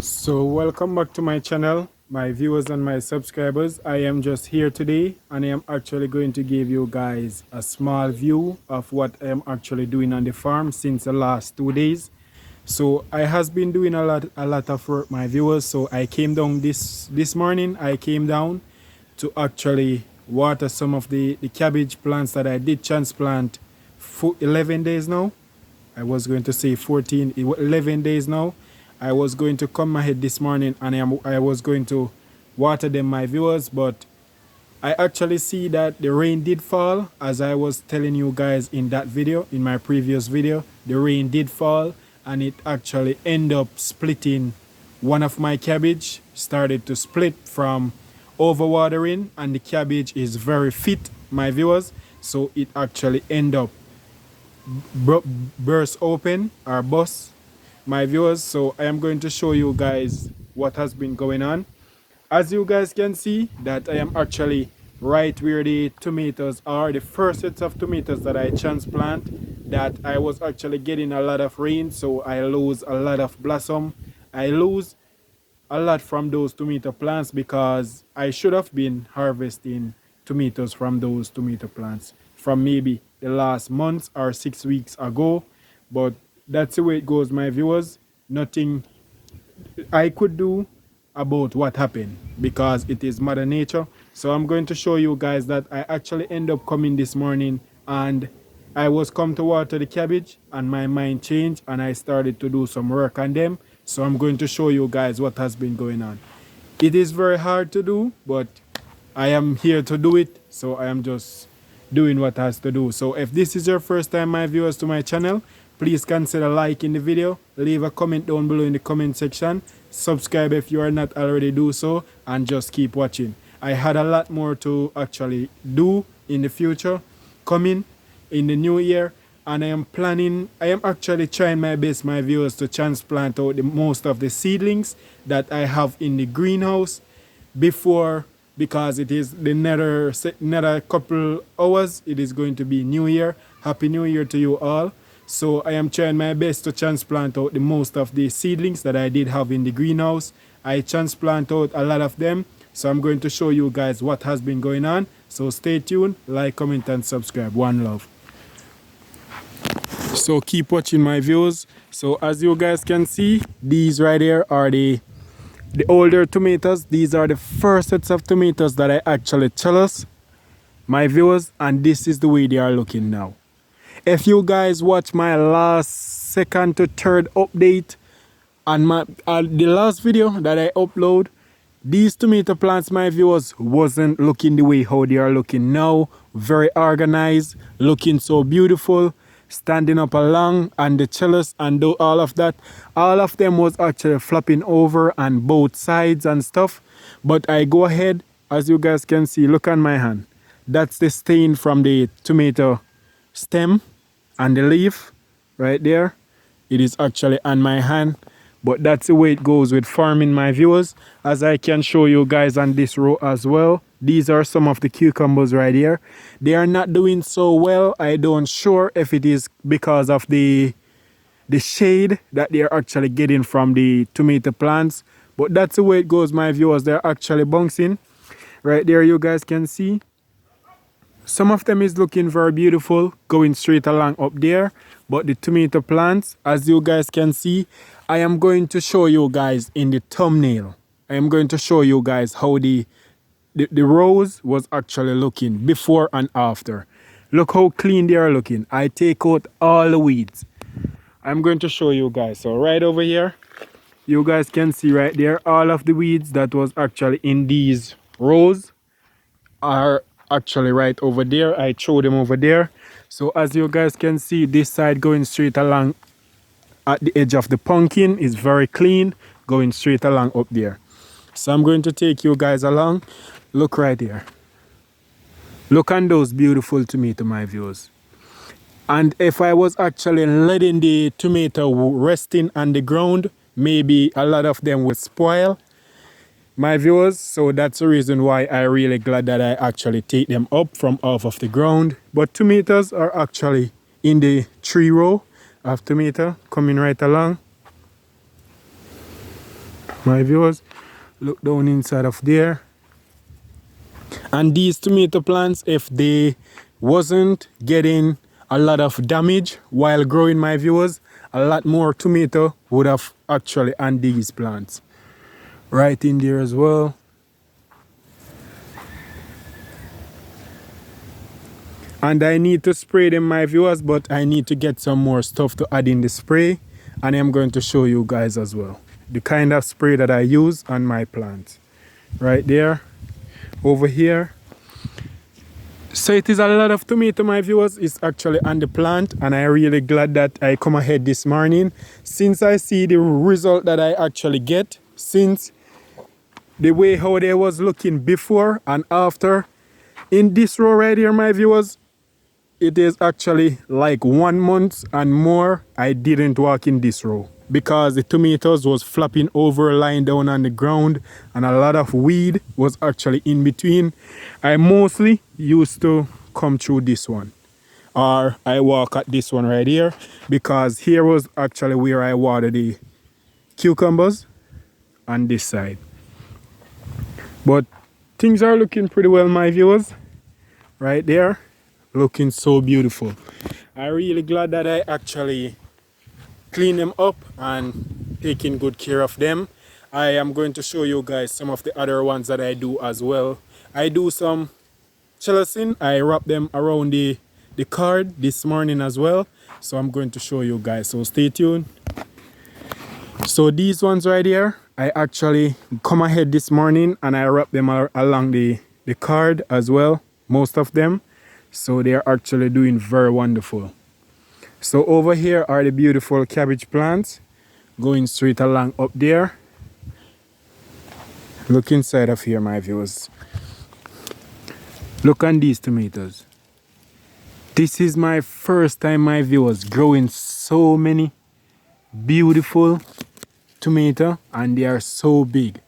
So welcome back to my channel, my viewers and my subscribers. I am just here today and I am actually going to give you guys a small view of what I am actually doing on the farm since the last 2 days. So I has been doing a lot of work, my viewers. So I came down this morning. I came down to actually water some of the cabbage plants that I did transplant for 11 days now. I was going to say 14, 11 days now. I was going to come ahead this morning and I was going to water them, my viewers, but I actually see that the rain did fall, as I was telling you guys in that video, in my previous video. The rain did fall and it actually ended up splitting one of my cabbage, started to split from overwatering, and the cabbage is very fit, my viewers, so it actually ended up burst open or bust, my viewers. So I am going to show you guys what has been going on. As you guys can see, that I am actually right where the tomatoes are, the first sets of tomatoes that I transplant, that I was actually getting a lot of rain, so I lose a lot of blossom. I lose a lot from those tomato plants because I should have been harvesting tomatoes from those tomato plants from maybe the last month or 6 weeks ago. But that's the way it goes, my viewers. Nothing I could do about what happened because it is Mother Nature. So I'm going to show you guys that I actually end up coming this morning and I was come to water the cabbage and my mind changed and I started to do some work on them. So I'm going to show you guys what has been going on. It is very hard to do, but I am here to do it. So I am just doing what has to do. So if this is your first time, my viewers, to my channel, please consider liking the video, leave a comment down below in the comment section, subscribe if you are not already do so, and just keep watching. I had a lot more to actually do in the future, coming in the new year, and I am actually trying my best, my viewers, to transplant out the most of the seedlings that I have in the greenhouse before, because it is the another couple hours it is going to be New Year. Happy New Year to you all. So I am trying my best to transplant out the most of the seedlings that I did have in the greenhouse. I transplant out a lot of them, so I'm going to show you guys what has been going on. So stay tuned, like, comment and subscribe. One love. So keep watching, my views. So as you guys can see, these right here are the older tomatoes. These are the first sets of tomatoes that I actually trellis, my viewers, and this is the way they are looking now. If you guys watch my last second to third update on my the last video that I upload, these tomato plants, my viewers, wasn't looking the way how they are looking now. Very organized, looking so beautiful, standing up along, and the trellis and do all of that. All of them was actually flopping over on both sides and stuff. But I go ahead, as you guys can see, look on my hand. That's the stain from the tomato stem and the leaf right there. It is actually on my hand, but that's the way it goes with farming, my viewers. As I can show you guys on this row as well, these are some of the cucumbers right here. They are not doing so well. I don't sure if it is because of the shade that they are actually getting from the tomato plants, but that's the way it goes, my viewers. They're actually bouncing right there. You guys can see some of them is looking very beautiful, going straight along up there. But the tomato plants, as you guys can see, I am going to show you guys in the thumbnail. I am going to show you guys how the rows was actually looking before and after. Look how clean they are looking. I take out all the weeds. I'm going to show you guys. So right over here, you guys can see right there, all of the weeds that was actually in these rows are actually right over there. I throw them over there. So as you guys can see, this side going straight along at the edge of the pumpkin is very clean, going straight along up there. So I'm going to take you guys along. Look right here. Look on those beautiful tomato, my viewers. And if I was actually letting the tomato resting on the ground, maybe a lot of them would spoil, my viewers. So that's the reason why I really glad that I actually take them up from off of the ground. But tomatoes are actually in the 3 row of tomato coming right along. My viewers, look down inside of there. And these tomato plants, if they wasn't getting a lot of damage while growing, my viewers, a lot more tomato would have actually on these plants. Right in there as well. And I need to spray them, my viewers, but I need to get some more stuff to add in the spray. And I'm going to show you guys as well the kind of spray that I use on my plants. Right there, over here. So it is a lot of tomato, my viewers. It's actually on the plant, and I'm really glad that I come ahead this morning since I see the result that I actually get, since the way how they was looking before and after. In this row right here, my viewers, it is actually like 1 month and more I didn't walk in this row because the tomatoes was flopping over, lying down on the ground, and a lot of weed was actually in between. I mostly used to come through this one, or I walk at this one right here, because here was actually where I water the cucumbers on this side. But things are looking pretty well, my viewers. Right there, looking so beautiful. I'm really glad that I actually clean them up and taking good care of them. I am going to show you guys some of the other ones that I do as well. I do some trellising. I wrap them around the card this morning as well. So I'm going to show you guys, so stay tuned. So these ones right here, I actually come ahead this morning and I wrap them along the card as well, most of them. So they are actually doing very wonderful. So over here are the beautiful cabbage plants going straight along up there. Look inside of here, my viewers. Look on these tomatoes. This is my first time, my viewers, growing so many beautiful tomato, and they are so big.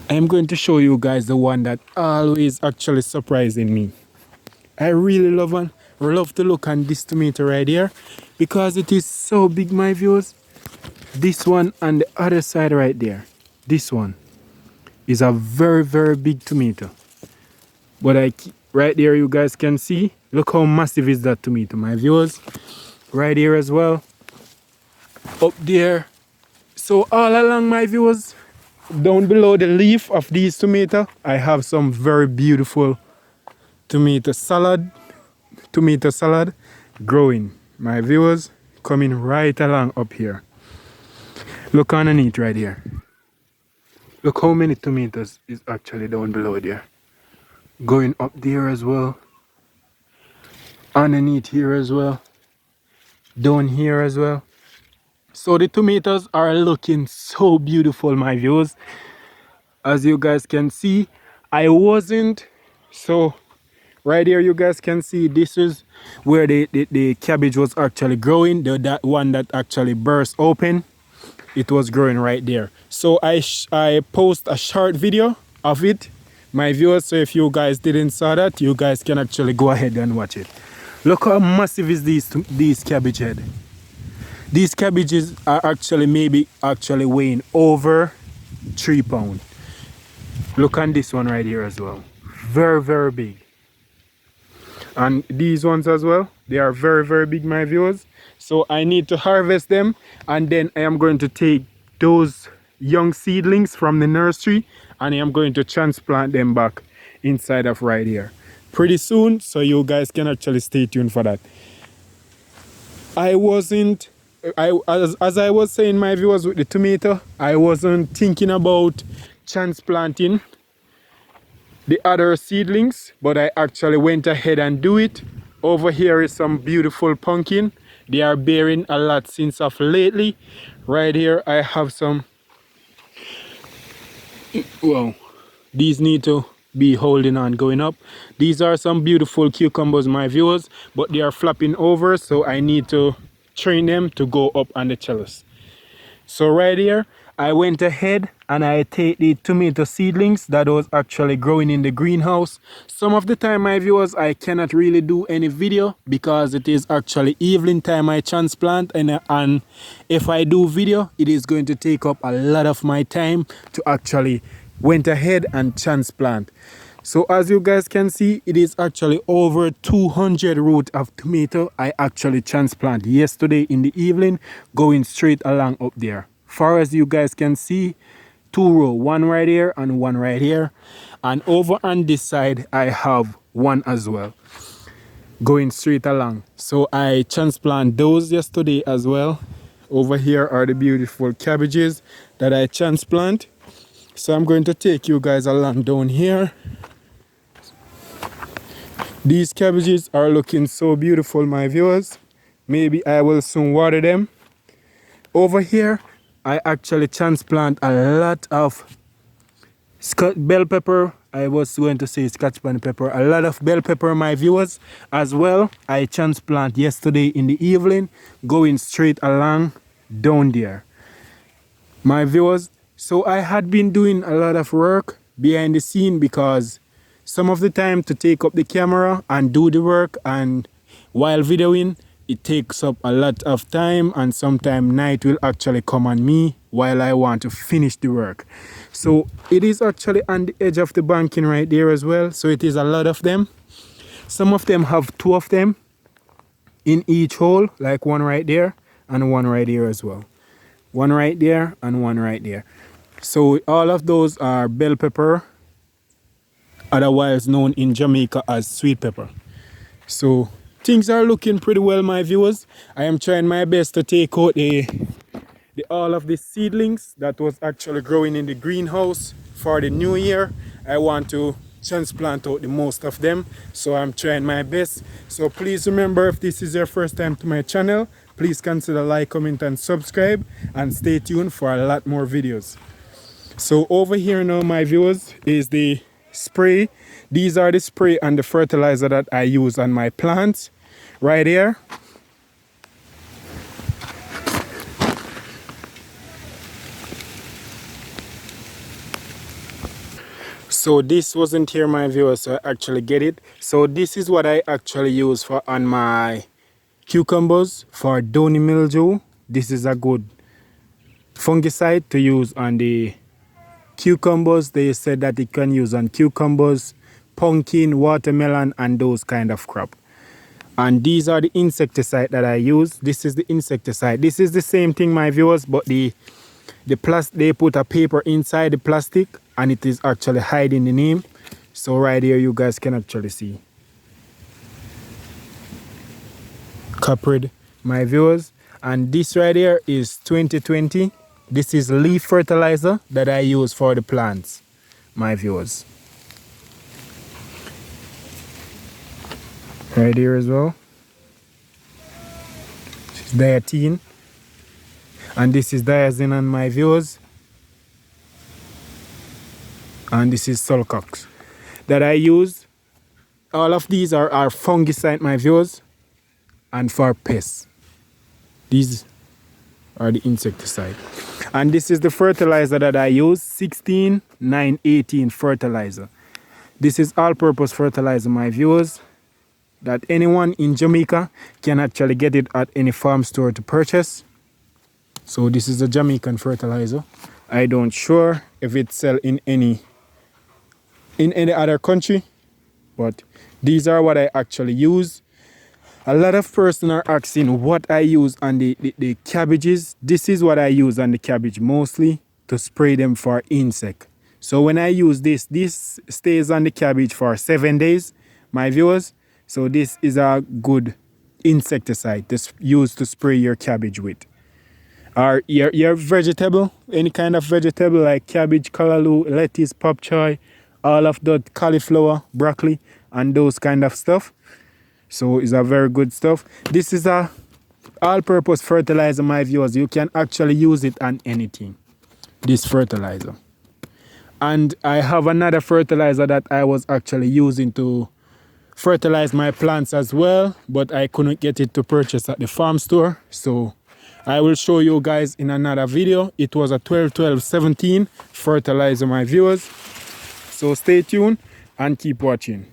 I'm going to show you guys the one that always actually surprising me. I really love to look on this tomato right here because it is so big, my viewers. This one on the other side right there, this one is a very, very big tomato. But right there, you guys can see, look how massive is that tomato, my viewers. Right here as well, up there. So all along, my viewers, down below the leaf of these tomatoes, I have some very beautiful tomato salad growing, my viewers, coming right along up here. Look underneath right here. Look how many tomatoes is actually down below there. Going up there as well. Underneath here as well. Down here as well. So the tomatoes are looking so beautiful, my viewers. As you guys can see, I wasn't, so right here you guys can see this is where the cabbage was actually growing, that one that actually burst open. It was growing right there. So I post a short video of it, my viewers, so if you guys didn't saw that, you guys can actually go ahead and watch it. Look how massive is these cabbage head. These cabbages are actually weighing over 3 pounds. Look on this one right here as well. Very, very big. And these ones as well, they are very, very big, my viewers. So I need to harvest them, and then I am going to take those young seedlings from the nursery and I am going to transplant them back inside of right here pretty soon, so you guys can actually stay tuned for that. As I was saying, my viewers, with the tomato, I wasn't thinking about transplanting the other seedlings, but I actually went ahead and do it. Over here is some beautiful pumpkin. They are bearing a lot since of lately. Right here I have some, well, these need to be holding on, going up. These are some beautiful cucumbers, my viewers, but they are flopping over, so I need to train them to go up on the trellis. So right here I went ahead and I take the tomato seedlings that was actually growing in the greenhouse. Some of the time, my viewers, I cannot really do any video because it is actually evening time I transplant, and if I do video, it is going to take up a lot of my time to actually went ahead and transplant. So as you guys can see, it is actually over 200 root of tomato I actually transplant yesterday in the evening, going straight along up there. Far as you guys can see, 2 row, one right here and one right here, and over on this side I have one as well going straight along. So I transplant those yesterday as well. Over here are the beautiful cabbages that I transplant. So I'm going to take you guys along down here. These cabbages are looking so beautiful, my viewers. Maybe I will soon water them. Over here I actually transplant a lot of bell pepper. I was going to say Scotchman pepper. A lot of bell pepper, my viewers, as well. I transplant yesterday in the evening, going straight along down there, my viewers. So I had been doing a lot of work behind the scene because some of the time to take up the camera and do the work, and while videoing, it takes up a lot of time, and sometimes night will actually come on me while I want to finish the work. So it is actually on the edge of the banking right there as well. So it is a lot of them. Some of them have 2 of them in each hole, like one right there and one right here as well. One right there and one right there. So all of those are bell pepper, otherwise known in Jamaica as sweet pepper. So things are looking pretty well, my viewers. I am trying my best to take out all of the seedlings that was actually growing in the greenhouse for the new year. I want to transplant out the most of them, so I'm trying my best. So please remember, if this is your first time to my channel, please consider like, comment and subscribe, and stay tuned for a lot more videos. So over here now, my viewers, is the spray. These are the spray and the fertilizer that I use on my plants right here. So this wasn't here, my viewers, so I actually get it. So this is what I actually use for on my cucumbers for downy mildew. This is a good fungicide to use on the cucumbers. They said that it can use on cucumbers, pumpkin, watermelon, and those kind of crop. And these are the insecticide that I use. This is the insecticide. This is the same thing, my viewers, but they put a paper inside the plastic and it is actually hiding the name. So right here you guys can actually see Cabbage, my viewers. And this right here is 2020. This is leaf fertilizer that I use for the plants, my viewers. Right here as well. This is diatine. And this is diazinon, my viewers. And this is sulcox that I use. All of these are fungicide, my viewers, and for pests. These are the insecticide. And this is the fertilizer that I use, 16-9-18 fertilizer. This is all-purpose fertilizer, my viewers, that anyone in Jamaica can actually get it at any farm store to purchase. So this is a Jamaican fertilizer. I don't sure if it's sell in any other country, but these are what I actually use. A lot of person are asking what I use on the cabbages. This is what I use on the cabbage mostly, to spray them for insect. So when I use this stays on the cabbage for 7 days, my viewers. So this is a good insecticide to use to spray your cabbage with. Or your vegetable, any kind of vegetable like cabbage, callaloo, lettuce, pop choy, all of that, cauliflower, broccoli, and those kind of stuff. So it's a very good stuff. This is a all-purpose fertilizer, my viewers. You can actually use it on anything, this fertilizer. And I have another fertilizer that I was actually using to fertilize my plants as well, but I couldn't get it to purchase at the farm store. So I will show you guys in another video. It was a 12-12-17 fertilizer, my viewers. So stay tuned and keep watching.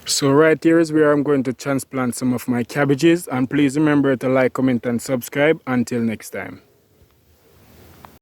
So right here is where I'm going to transplant some of my cabbages, and please remember to like, comment and subscribe. Until next time.